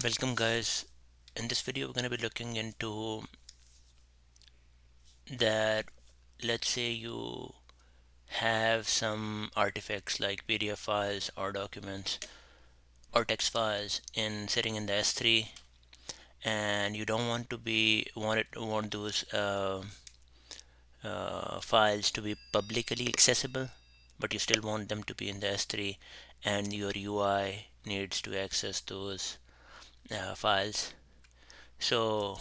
Welcome guys. In this video we're going to be looking into that. Let's say you have some artifacts like PDF files or documents or text files sitting in the S3, and you don't want to want those files to be publicly accessible, but you still want them to be in the S3, and your UI needs to access those files. So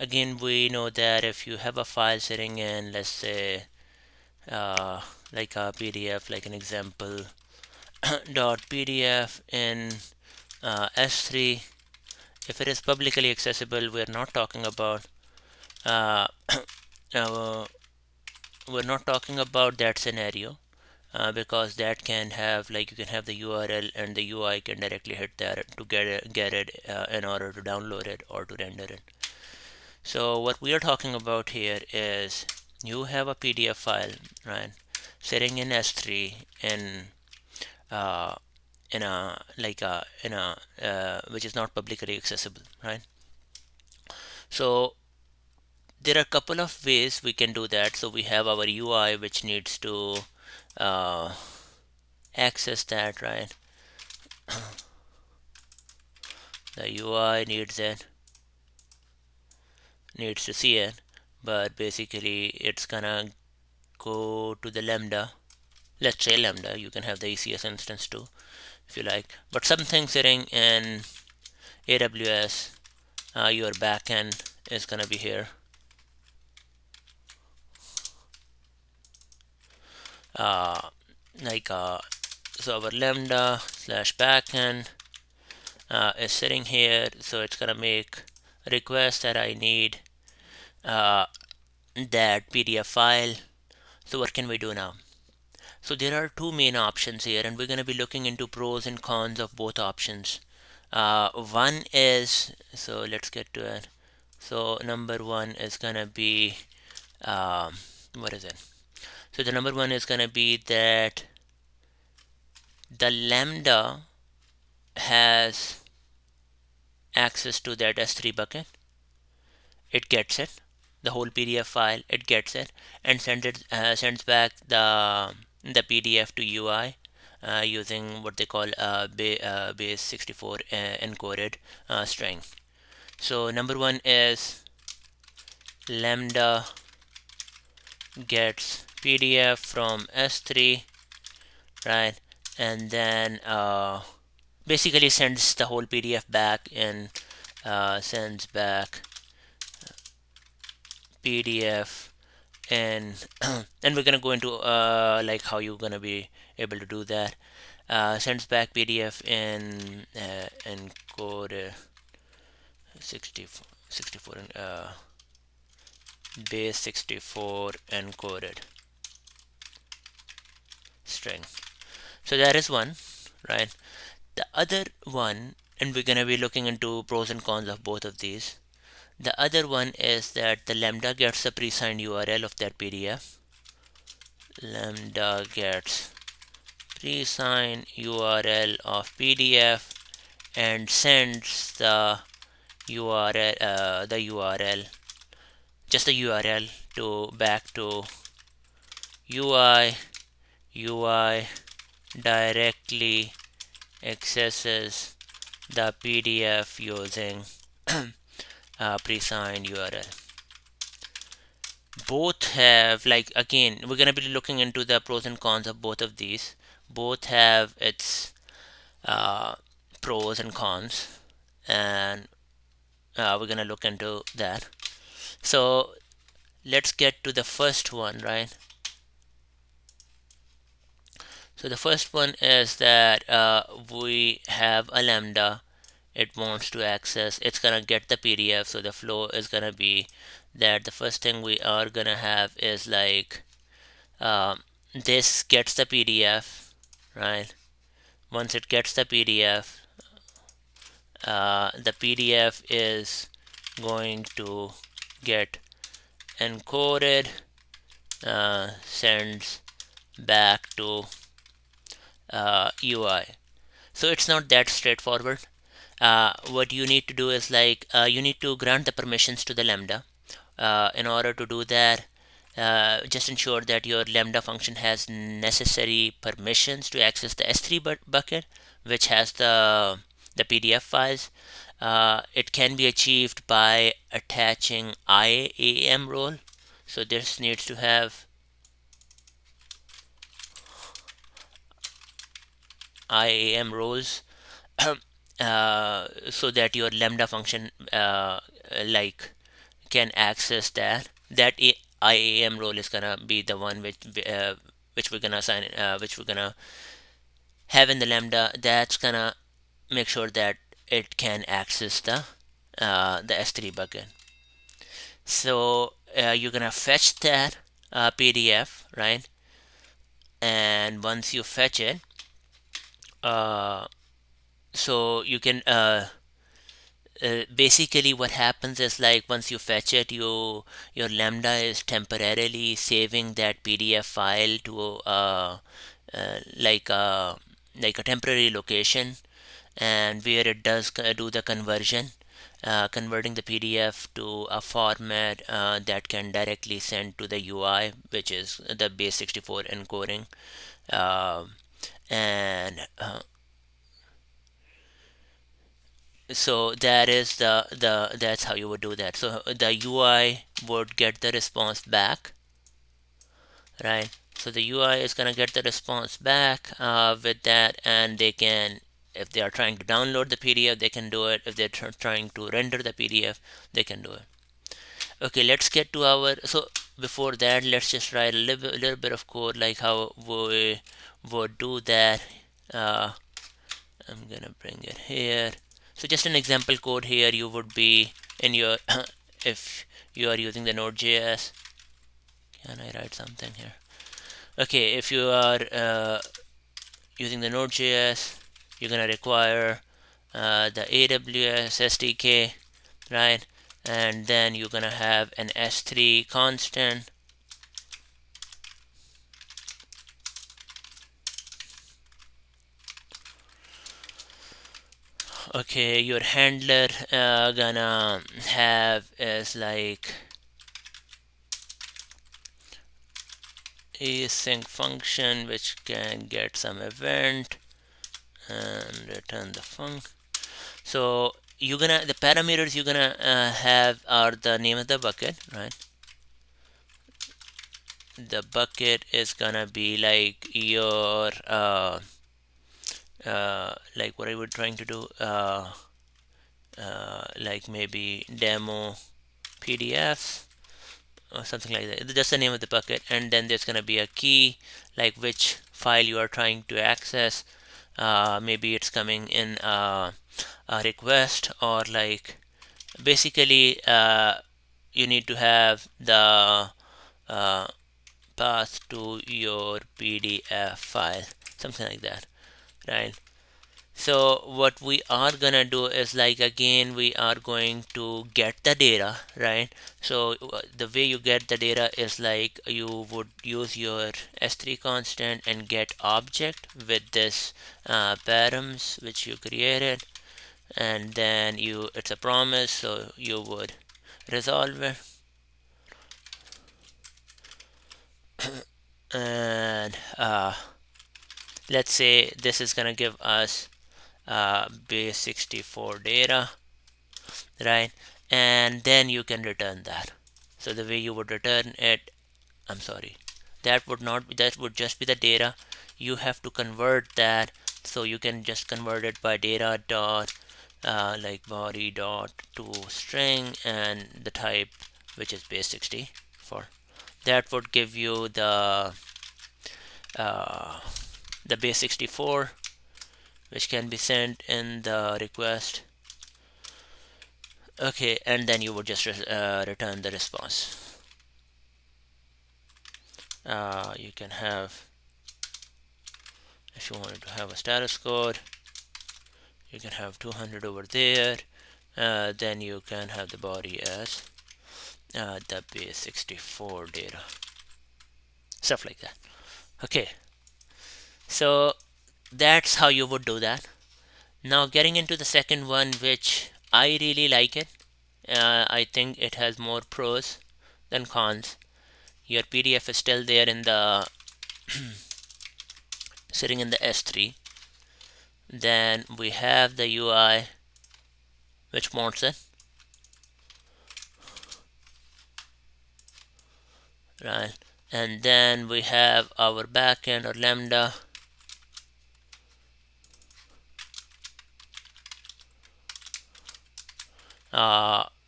again, we know that if you have a file sitting in, let's say, like a PDF, like an example .pdf in S3, if it is publicly accessible, uh, uh, we're not talking about that scenario, because that can have, like, you can have the URL and the UI can directly hit there to get it in order to download it or to render it. So what we are talking about here is you have a PDF file, right, sitting in S3 uh, in a which is not publicly accessible, right? So there are a couple of ways we can do that. So we have our UI which needs to uh, access that, right? The UI needs to see it, but basically it's gonna go to the Lambda. Let's say Lambda. You can have the ECS instance too if you like, but something sitting in AWS, your backend is gonna be here. uh, so our lambda slash backend is sitting here, so it's gonna make a request that I need that PDF file. So what can we do now? So there are two main options here, and we're going to be looking into pros and cons of both options. One is, so let's get to it. So number one is going to be, what is it? So the number one is going to be that the Lambda has access to that S3 bucket. It gets it, the whole PDF file, it gets it, and sends back the PDF to UI using what they call Base64 encoded string. So number one is Lambda gets PDF from S3, right, and then basically sends the whole PDF back and sends back PDF, and and we're gonna go into like how you're gonna be able to do that. Sends back PDF in encode 64 Base64 encoded string. So that is one, right? The other one, and we're gonna be looking into pros and cons of both of these. The other one is that the Lambda gets the pre-signed URL of that PDF. Lambda gets pre-signed URL of PDF and sends the URL, just the URL back to UI. UI directly accesses the PDF using pre-signed URL. Both have, like, again, we're going to be looking into the pros and cons of both of these. Both have its pros and cons, and we're going to look into that. So let's get to the first one, right? So the first one is that we have a Lambda. It wants to access, it's gonna get the PDF. So the flow is gonna be that the first thing we are gonna have is like this gets the PDF, right? Once it gets the PDF, the PDF is going to get encoded, sends back to UI. So it's not that straightforward. what you need to do is like you need to grant the permissions to the Lambda. In order to do that, just ensure that your Lambda function has necessary permissions to access the S3 bucket, which has the PDF files. It can be achieved by attaching IAM role. So this needs to have IAM roles so that your Lambda function like can access that. That IAM role is gonna be the one which we're gonna assign, which we're gonna have in the Lambda. That's gonna make sure that it can access the S3 bucket. So you're gonna fetch that PDF, right? And once you fetch it, uh, so you can basically what happens is like once you fetch it, your Lambda is temporarily saving that PDF file to uh, like a like a temporary location, and where it does do the conversion, converting the PDF to a format that can directly send to the UI, which is the Base64 encoding. Uh, and So that is the that's how you would do that. So the UI would get the response back, right? So the UI is gonna get the response back with that, and they can, if they are trying to download the PDF, they can do it. If they're trying to render the PDF, they can do it. Okay, let's get to our. So before that, let's just write a little bit of code like how we would do that. Uh, I'm gonna bring it here. So just an example code here, you would be in your if you are using the Node.js. Can I write something here? Okay, if you are using the Node.js, you're gonna require the AWS SDK, right? And then you're gonna have an S3 constant. Okay, your handler gonna have is like async function which can get some event and return the func. So you're gonna, the parameters you're gonna have are the name of the bucket, right? The bucket is gonna be like your like what I was trying to do, like maybe demo PDFs or something like that. That's the name of the bucket, and then there's gonna be a key, like which file you are trying to access. Maybe it's coming in a request, or like basically you need to have the uh, path to your PDF file, something like that, right? So what we are gonna do is like again we are going to get the data, right? So the way you get the data is like you would use your S3 constant and get object with this params which you created, and then it's a promise, so you would resolve it, and let's say this is gonna give us base64 data, right? And then you can return that. So the way you would return it, I'm sorry, that would not be, that would just be the data. You have to convert that, so you can just convert it by data dot like body dot to string and the type which is base64. That would give you uh, the base64 which can be sent in the request. Okay, and then you would just return the response. You can have, if you wanted to have a status code, you can have 200 over there. Then you can have the body as the base64 data, stuff like that. Okay, so that's how you would do that. Now getting into the second one, which I really like it. I think it has more pros than cons. Your PDF is still there in the sitting in the S3. Then we have the UI which mounts it, right? And then we have our backend or Lambda,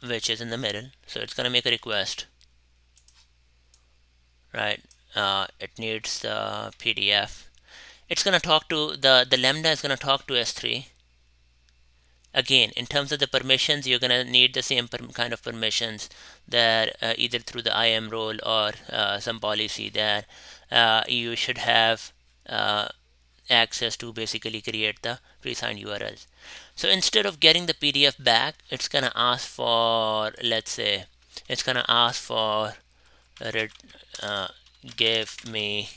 which is in the middle. So it's going to make a request, right? It needs the PDF. It's going to talk to the Lambda is going to talk to S3. Again, in terms of the permissions, you're going to need the same kind of permissions that either through the IAM role or some policy that you should have access to basically create the pre-signed URLs. So instead of getting the PDF back, it's going to ask for, let's say, it's going to ask for uh, give me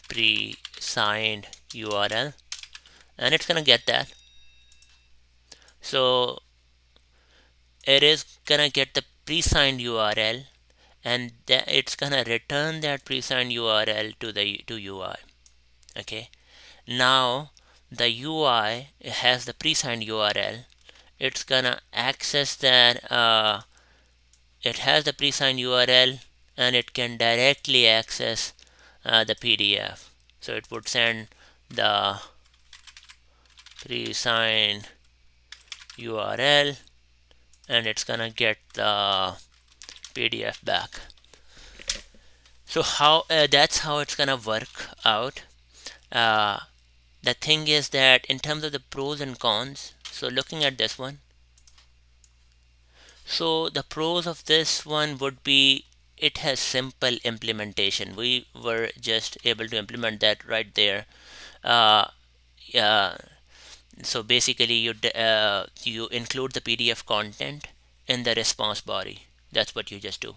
pre-signed URL, and it's going to get that. So it is going to get the pre-signed URL, and it's going to return that pre-signed URL to the UI. Okay, now the UI has the pre-signed URL. It's gonna access that. It has the pre-signed URL, and it can directly access the PDF. So it would send the pre-signed URL, and it's gonna get the PDF back. So how that's how it's gonna work out. Uh, the thing is that in terms of the pros and cons, so looking at this one, so the pros of this one would be it has simple implementation. We were just able to implement that right there. Uh, yeah, so basically you include the PDF content in the response body. That's what you just do.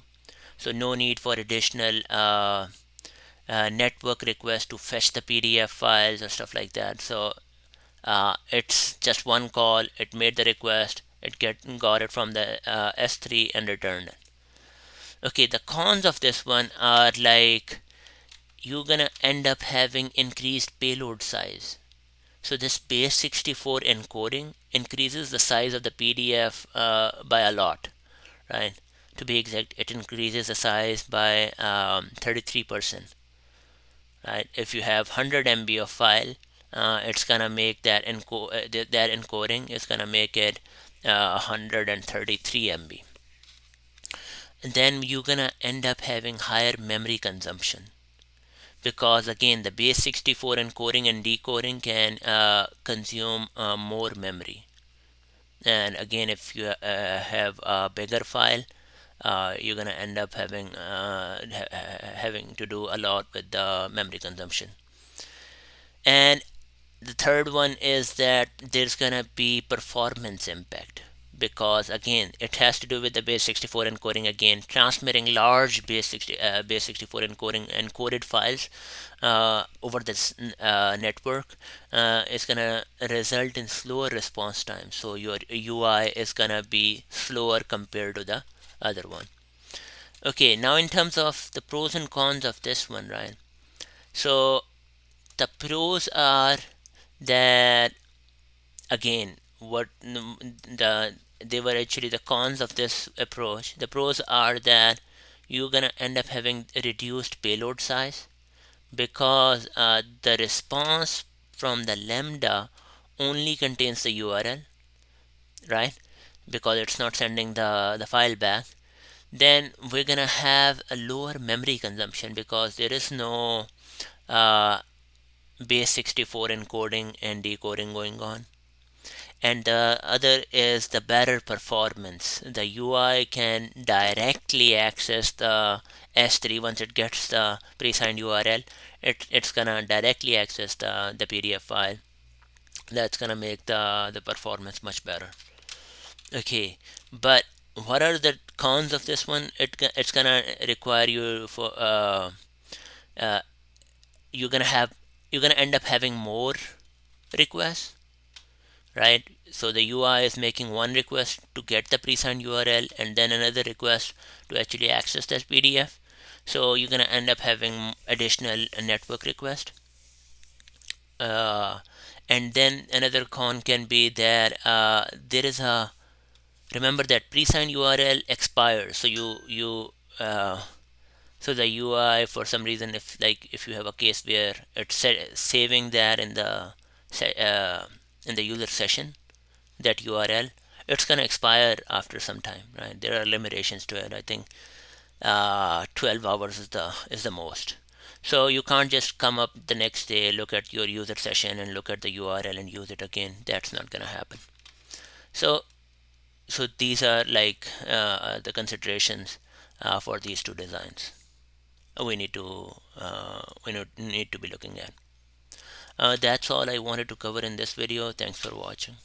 So no need for additional network requests to fetch the PDF files or stuff like that. So it's just one call. It made the request. It got it from the S3 and returned it. Okay, the cons of this one are like you're gonna end up having increased payload size. So this base64 encoding increases the size of the PDF by a lot, right? To be exact, it increases the size by 33%. Right? If you have 100 MB of file, it's gonna make that that encoding is gonna make it 133 MB. And then you're gonna end up having higher memory consumption because again the base64 encoding and decoding can consume more memory. And again, if you have a bigger file, you're gonna end up having to do a lot with the memory consumption. And the third one is that there's gonna be performance impact because again it has to do with the base64 encoding. Again, transmitting large base64 encoded files over this network is gonna result in slower response time. So your UI is gonna be slower compared to the other one. Okay, now in terms of the pros and cons of this one, right? So the pros are that again what they were actually the cons of this approach. The pros are that you're gonna end up having reduced payload size because the response from the lambda only contains the URL, right? Because it's not sending the file back. Then we're gonna have a lower memory consumption because there is no base64 encoding and decoding going on. And the other is the better performance. The UI can directly access the S3 once it gets the pre-signed URL. It's gonna directly access the PDF file. That's gonna make the performance much better. Okay, but what are the cons of this one? It's gonna require you for uh, you're gonna have you're gonna end up having more requests, right? So the UI is making one request to get the pre-signed URL and then another request to actually access that PDF. So you're going to end up having additional network request. And then another con can be that there is a, remember that pre-signed URL expires. So so the UI, for some reason, if you have a case where it's saving that in the user session, that URL, it's gonna expire after some time, right? There are limitations to it. I think 12 hours is the most. So you can't just come up the next day, look at your user session, and look at the URL and use it again. That's not gonna happen. So these are like the considerations for these two designs we need to be looking at. That's all I wanted to cover in this video. Thanks for watching.